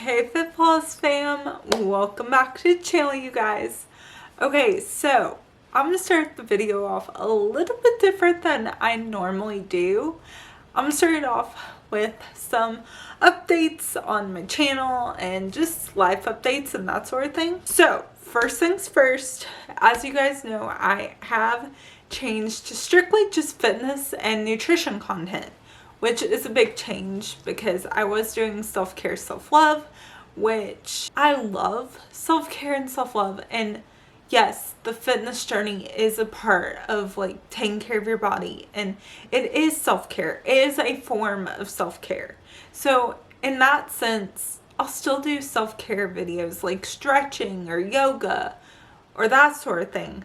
Hey FitPaws fam, welcome back to the channel you guys. Okay, so I'm going to start the video off a little bit different than I normally do. I'm going to start it off with some updates on my channel and just life updates and that sort of thing. So first things first, as you guys know, I have changed to strictly just fitness and nutrition content, which is a big change because I was doing self-care, self-love, which I love self-care and self-love. And yes, the fitness journey is a part of like taking care of your body, and it is self-care. It is a form of self-care. So in that sense, I'll still do self-care videos like stretching or yoga or that sort of thing.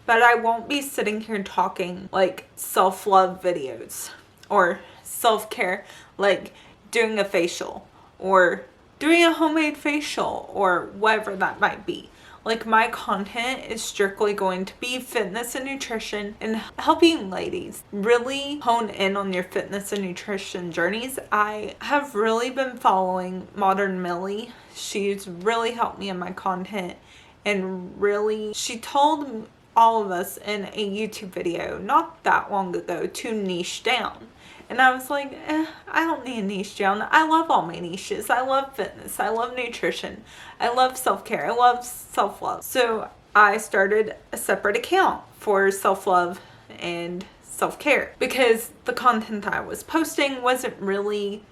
But I won't be sitting here talking like self-love videos or self-care, like doing a facial or doing a homemade facial or whatever that might be. Like, my content is strictly going to be fitness and nutrition and helping ladies really hone in on your fitness and nutrition journeys. I have really been following Modern Millie. She's really helped me in my content, and really she told all of us in a YouTube video not that long ago to niche down. And I was like, I don't need a niche down. I love all my niches. I love fitness. I love nutrition. I love self-care. I love self-love. So I started a separate account for self-love and self-care because the content that I was posting wasn't really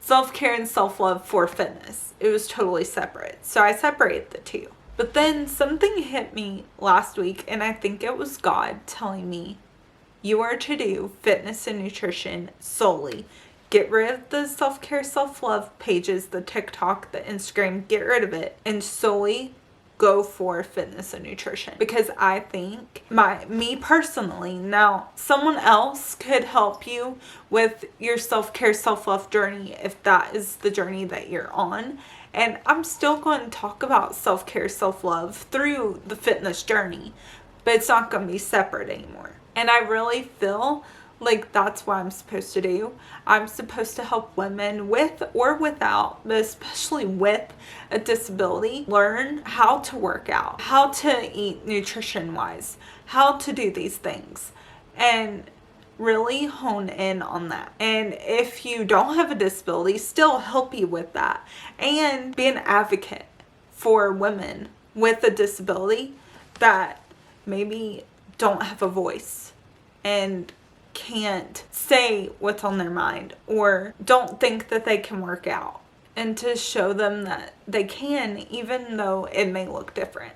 self-care and self-love for fitness. It was totally separate. So I separated the two. But then something hit me last week, and I think it was God telling me, you are to do fitness and nutrition solely. Get rid of the self-care, self-love pages, the TikTok, the Instagram, get rid of it and solely go for fitness and nutrition. Because I think me personally, now someone else could help you with your self-care, self-love journey if that is the journey that you're on. And I'm still going to talk about self-care, self-love through the fitness journey, but it's not going to be separate anymore. And I really feel like that's what I'm supposed to do. I'm supposed to help women with or without, but especially with a disability, learn how to work out, how to eat nutrition-wise, how to do these things, and really hone in on that. And if you don't have a disability, still help you with that and be an advocate for women with a disability that maybe don't have a voice and can't say what's on their mind or don't think that they can work out, and to show them that they can, even though it may look different.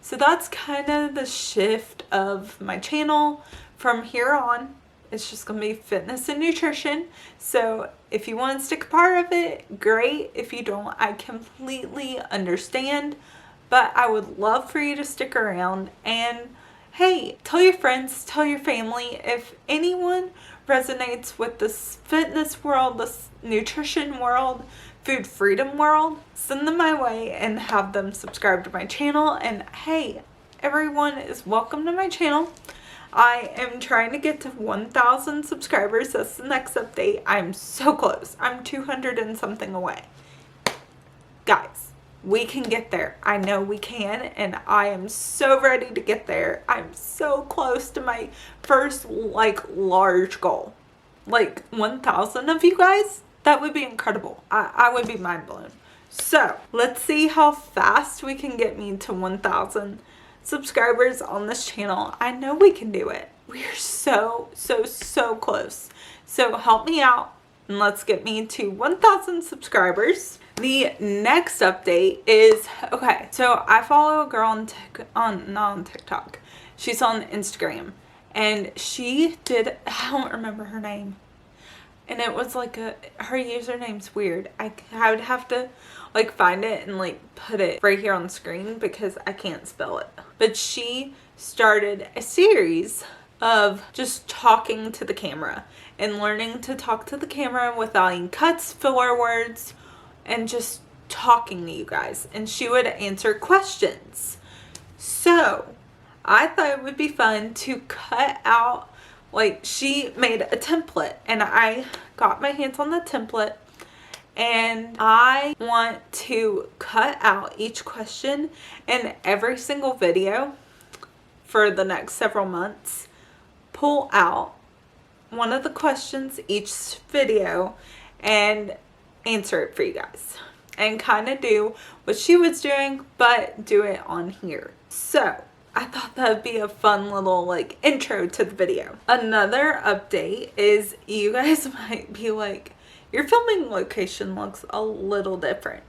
So that's kind of the shift of my channel from here on. It's just going to be fitness and nutrition. So if you want to stick a part of it, great. If you don't, I completely understand. But I would love for you to stick around. And hey, tell your friends, tell your family. If anyone resonates with this fitness world, this nutrition world, food freedom world, send them my way and have them subscribe to my channel. And hey, everyone is welcome to my channel. I am trying to get to 1,000 subscribers. That's the next update. I'm so close. I'm 200 and something away. Guys, we can get there. I know we can, and I am so ready to get there. I'm so close to my first large goal. 1,000 of you guys? That would be incredible. I would be mind blown. So let's see how fast we can get me to 1,000 subscribers on this channel. I know we can do it. We are so close. So help me out and let's get me to 1,000 subscribers. The next update is, okay, so I follow a girl not on TikTok. She's on Instagram, and she did, I don't remember her name. And it was her username's weird. I would have to find it and put it right here on the screen because I can't spell it. But she started a series of just talking to the camera and learning to talk to the camera without any cuts, filler words, and just talking to you guys. And she would answer questions. So I thought it would be fun to cut out, she made a template, and I got my hands on the template and I want to cut out each question in every single video for the next several months, pull out one of the questions each video and answer it for you guys, and kind of do what she was doing but do it on here. So I thought that would be a fun little like intro to the video. Another update is you guys might be like, your filming location looks a little different.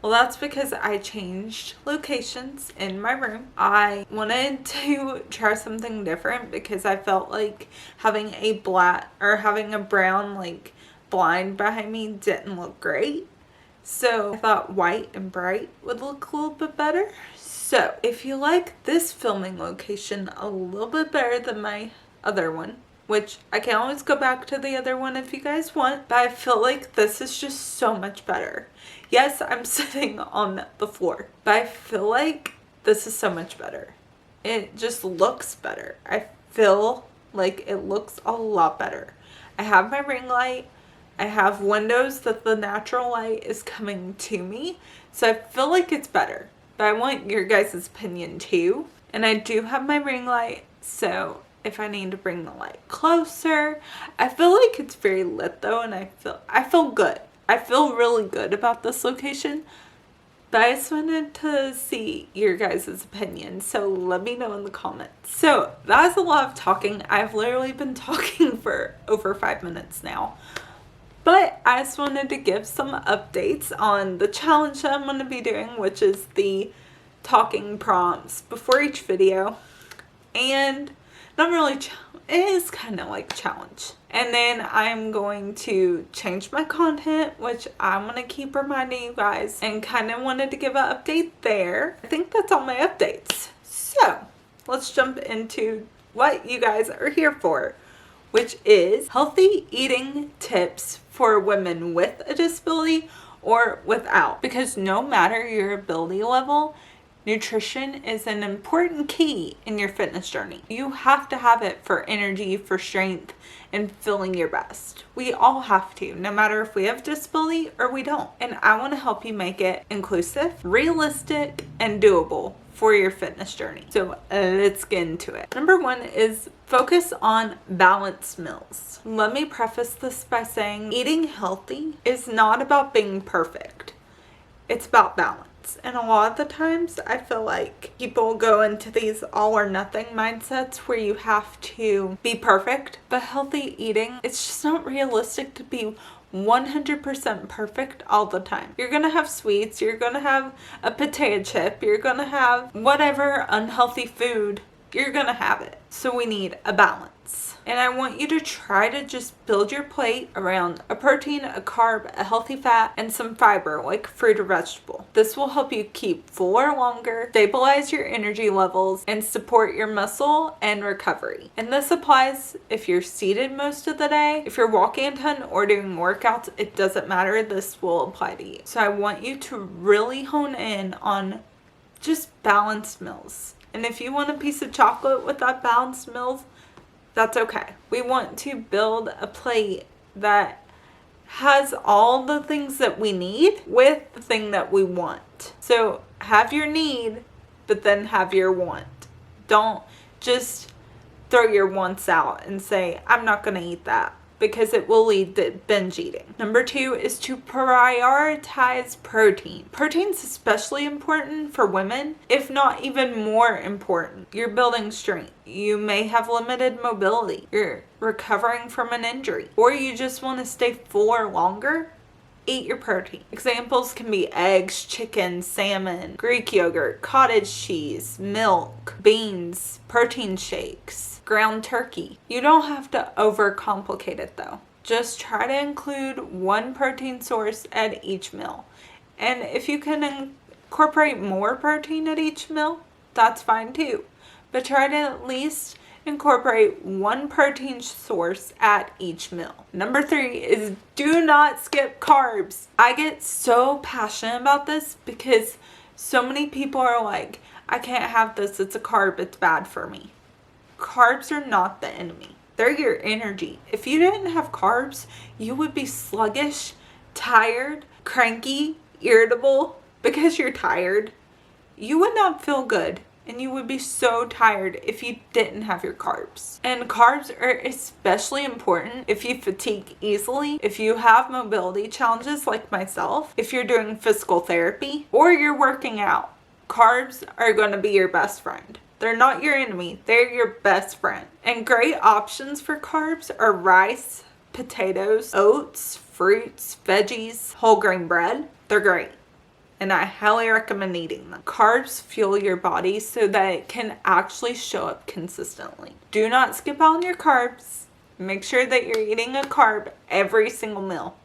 Well, that's because I changed locations in my room. I wanted to try something different because I felt like having a brown like blind behind me didn't look great. So I thought white and bright would look a little bit better. So if you like this filming location a little bit better than my other one, which I can always go back to the other one if you guys want, but I feel like this is just so much better. Yes, I'm sitting on the floor, but I feel like this is so much better. It just looks better. I feel like it looks a lot better. I have my ring light. I have windows that the natural light is coming to me, so I feel like it's better. But I want your guys' opinion too. And I do have my ring light, so if I need to bring the light closer. I feel like it's very lit though, and I feel good. I feel really good about this location, but I just wanted to see your guys' opinion, so let me know in the comments. So that's a lot of talking. I've literally been talking for over 5 minutes now, but I just wanted to give some updates on the challenge that I'm going to be doing, which is the talking prompts before each video. And not really, it is kind of like challenge. And then I'm going to change my content, which I'm going to keep reminding you guys, and kind of wanted to give an update there. I think that's all my updates. So let's jump into what you guys are here for, which is healthy eating tips for women with a disability or without. Because no matter your ability level, nutrition is an important key in your fitness journey. You have to have it for energy, for strength, and feeling your best. We all have to, no matter if we have disability or we don't. And I want to help you make it inclusive, realistic, and doable for your fitness journey. So let's get into it. Number 1 is focus on balanced meals. Let me preface this by saying eating healthy is not about being perfect. It's about balance. And a lot of the times I feel like people go into these all or nothing mindsets where you have to be perfect. But healthy eating, it's just not realistic to be 100% perfect all the time. You're gonna have sweets, you're gonna have a potato chip, you're gonna have whatever unhealthy food, you're gonna have it. So we need a balance. And I want you to try to just build your plate around a protein, a carb, a healthy fat, and some fiber like fruit or vegetable. This will help you keep fuller longer, stabilize your energy levels, and support your muscle and recovery. And this applies if you're seated most of the day, if you're walking a ton or doing workouts, it doesn't matter. This will apply to you. So I want you to really hone in on just balanced meals. And if you want a piece of chocolate with that balanced meals, that's okay. We want to build a plate that has all the things that we need with the thing that we want. So have your need, but then have your want. Don't just throw your wants out and say, I'm not going to eat that, because it will lead to binge eating. Number 2 is to prioritize protein. Protein's especially important for women, if not even more important. You're building strength. You may have limited mobility. You're recovering from an injury, or you just want to stay fuller longer. Eat your protein. Examples can be eggs, chicken, salmon, Greek yogurt, cottage cheese, milk, beans, protein shakes, ground turkey. You don't have to overcomplicate it though. Just try to include one protein source at each meal. And if you can incorporate more protein at each meal, that's fine too. But try to at least incorporate one protein source at each meal. Number 3 is do not skip carbs. I get so passionate about this because so many people are like, I can't have this, it's a carb, it's bad for me. Carbs are not the enemy. They're your energy. If you didn't have carbs, you would be sluggish, tired, cranky, irritable because you're tired, you would not feel good. And you would be so tired if you didn't have your carbs. And carbs are especially important if you fatigue easily, if you have mobility challenges like myself, if you're doing physical therapy, or you're working out. Carbs are going to be your best friend. They're not your enemy, they're your best friend. And great options for carbs are rice, potatoes, oats, fruits, veggies, whole grain bread. They're great. And I highly recommend eating them. Carbs fuel your body so that it can actually show up consistently. Do not skip out on your carbs. Make sure that you're eating a carb every single meal.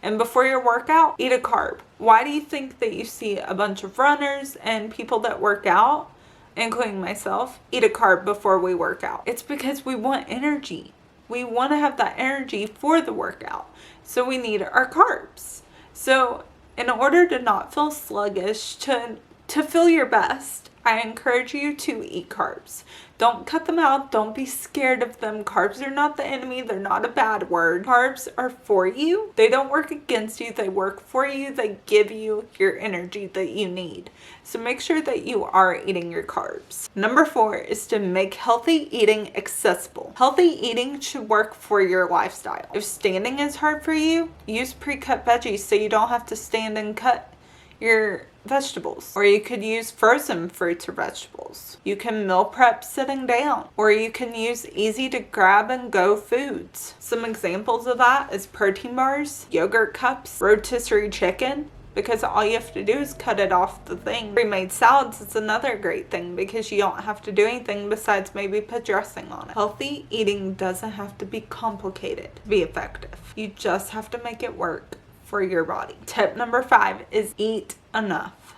And before your workout, eat a carb. Why do you think that you see a bunch of runners and people that work out, including myself, eat a carb before we work out? It's because we want energy. We want to have that energy for the workout. So we need our carbs. So in order to not feel sluggish, to feel your best, I encourage you to eat carbs. Don't cut them out. Don't be scared of them. Carbs are not the enemy. They're not a bad word. Carbs are for you. They don't work against you. They work for you. They give you your energy that you need. So make sure that you are eating your carbs. Number 4 is to make healthy eating accessible. Healthy eating should work for your lifestyle. If standing is hard for you, use pre-cut veggies so you don't have to stand and cut your vegetables. Or you could use frozen fruits or vegetables. You can meal prep sitting down. Or you can use easy to grab and go foods. Some examples of that is protein bars, yogurt cups, rotisserie chicken, because all you have to do is cut it off the thing. Pre-made salads is another great thing because you don't have to do anything besides maybe put dressing on it. Healthy eating doesn't have to be complicated to be effective. You just have to make it work for your body. Tip number 5 is eat enough.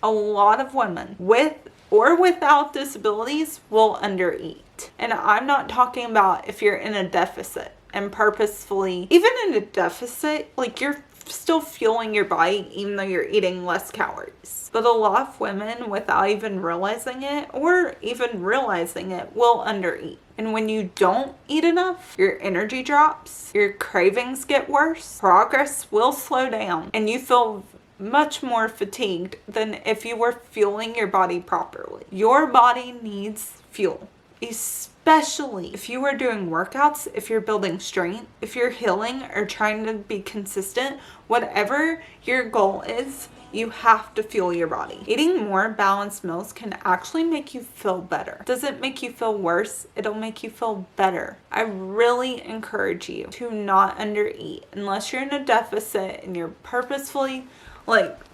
A lot of women with or without disabilities will undereat. And I'm not talking about if you're in a deficit and purposefully, even in a deficit, like you're still fueling your body even though you're eating less calories. But a lot of women, without even realizing it or even realizing it, will undereat. And when you don't eat enough, your energy drops, your cravings get worse, progress will slow down, and you feel much more fatigued than if you were fueling your body properly. Your body needs fuel, especially if you are doing workouts, if you're building strength, if you're healing or trying to be consistent, whatever your goal is, you have to fuel your body. Eating more balanced meals can actually make you feel better. Doesn't make you feel worse, it'll make you feel better. I really encourage you to not undereat unless you're in a deficit and you're purposefully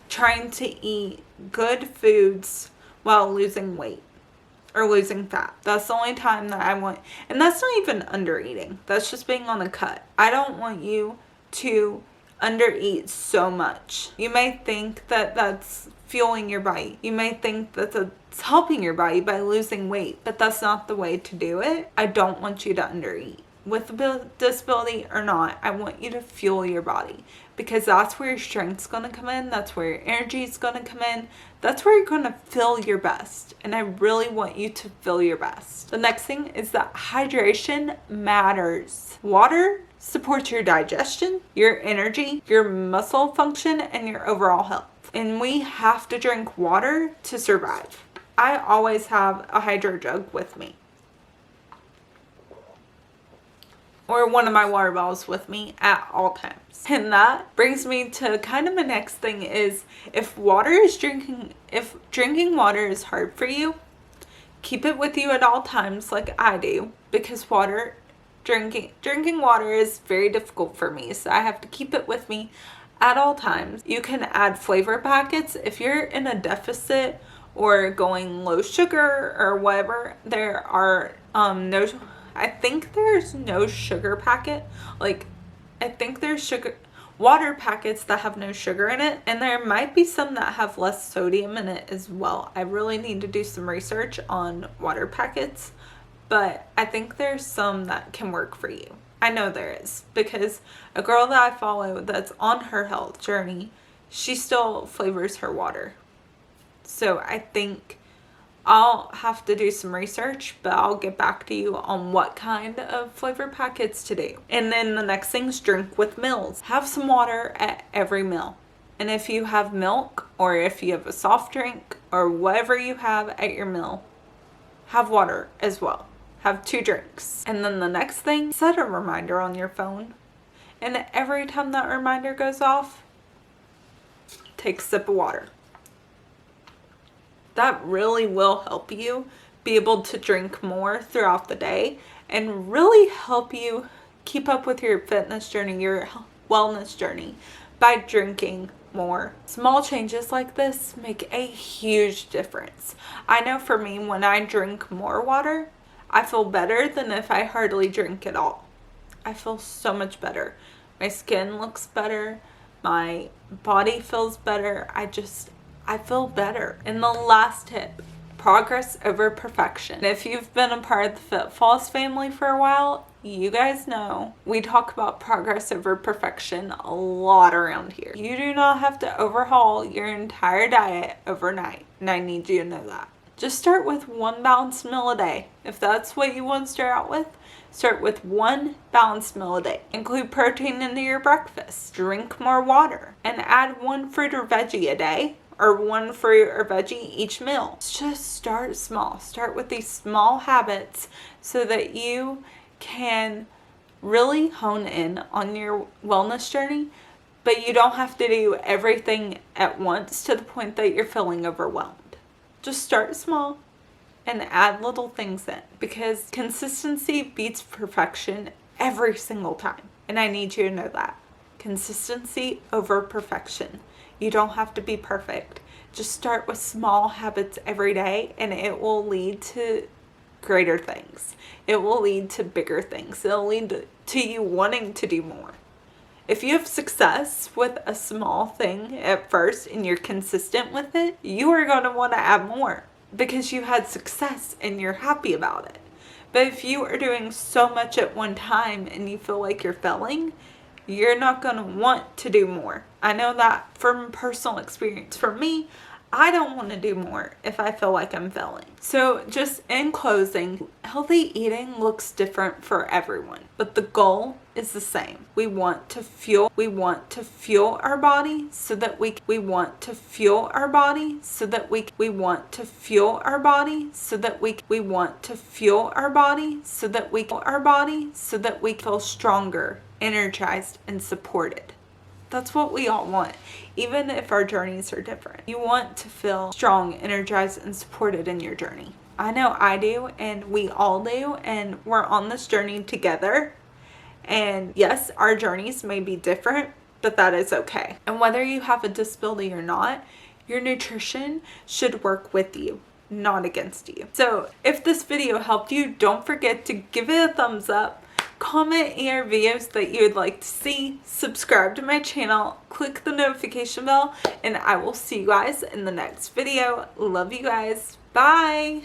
trying to eat good foods while losing weight or losing fat. That's the only time that I want, and that's not even undereating. That's just being on a cut. I don't want you to undereat so much. You may think that that's fueling your body. You may think that it's helping your body by losing weight, but that's not the way to do it. I don't want you to undereat. With a disability or not, I want you to fuel your body because that's where your strength's going to come in. That's where your energy is going to come in. That's where you're going to feel your best. And I really want you to feel your best. The next thing is that hydration matters. Water supports your digestion, your energy, your muscle function, and your overall health. And we have to drink water to survive. I always have a hydro jug with me, or one of my water bottles with me at all times. And that brings me to kind of my next thing is if drinking water is hard for you, keep it with you at all times like I do, because drinking water is very difficult for me, so I have to keep it with me at all times. You can add flavor packets if you're in a deficit or going low sugar or whatever. There are I think there's no sugar packet. I think there's water packets that have no sugar in it, and there might be some that have less sodium in it as well. I really need to do some research on water packets, but I think there's some that can work for you. I know there is, because a girl that I follow that's on her health journey, she still flavors her water. So I think I'll have to do some research, but I'll get back to you on what kind of flavor packets to do. And then the next thing is drink with meals. Have some water at every meal. And if you have milk, or if you have a soft drink, or whatever you have at your meal, have water as well. Have 2 drinks. And then the next thing, set a reminder on your phone. And every time that reminder goes off, take a sip of water. That really will help you be able to drink more throughout the day and really help you keep up with your fitness journey, your wellness journey, by drinking more. Small changes like this make a huge difference. I know for me, when I drink more water, I feel better than if I hardly drink at all. I feel so much better. My skin looks better. My body feels better. I feel better. And the last tip, progress over perfection. If you've been a part of the FitFalls family for a while, you guys know we talk about progress over perfection a lot around here. You do not have to overhaul your entire diet overnight, and I need you to know that. Just start with 1 balanced meal a day. If that's what you want to start out with, start with 1 balanced meal a day. Include protein into your breakfast. Drink more water. And add 1 fruit or veggie a day, or 1 fruit or veggie each meal. Just start small. Start with these small habits so that you can really hone in on your wellness journey, but you don't have to do everything at once to the point that you're feeling overwhelmed. Just start small and add little things in, because consistency beats perfection every single time. And I need you to know that. Consistency over perfection. You don't have to be perfect. Just start with small habits every day, and it will lead to greater things. It will lead to bigger things. It'll lead to you wanting to do more. If you have success with a small thing at first and you're consistent with it, you are going to want to add more because you had success and you're happy about it. But if you are doing so much at one time and you feel like you're failing, you're not going to want to do more. I know that from personal experience. For me, I don't want to do more if I feel like I'm failing. So just in closing, healthy eating looks different for everyone, but the goal is the same. We want to fuel our body so that we want to fuel our body so that we want to fuel our body so that we want to fuel our body so that we feel stronger, energized, and supported. That's what we all want, even if our journeys are different. You want to feel strong, energized, and supported in your journey. I know I do, and we all do, and we're on this journey together. And yes, our journeys may be different, but that is okay. And whether you have a disability or not, your nutrition should work with you, not against you. So if this video helped you, don't forget to give it a thumbs up. Comment any videos that you would like to see, subscribe to my channel, click the notification bell, and I will see you guys in the next video. Love you guys. Bye.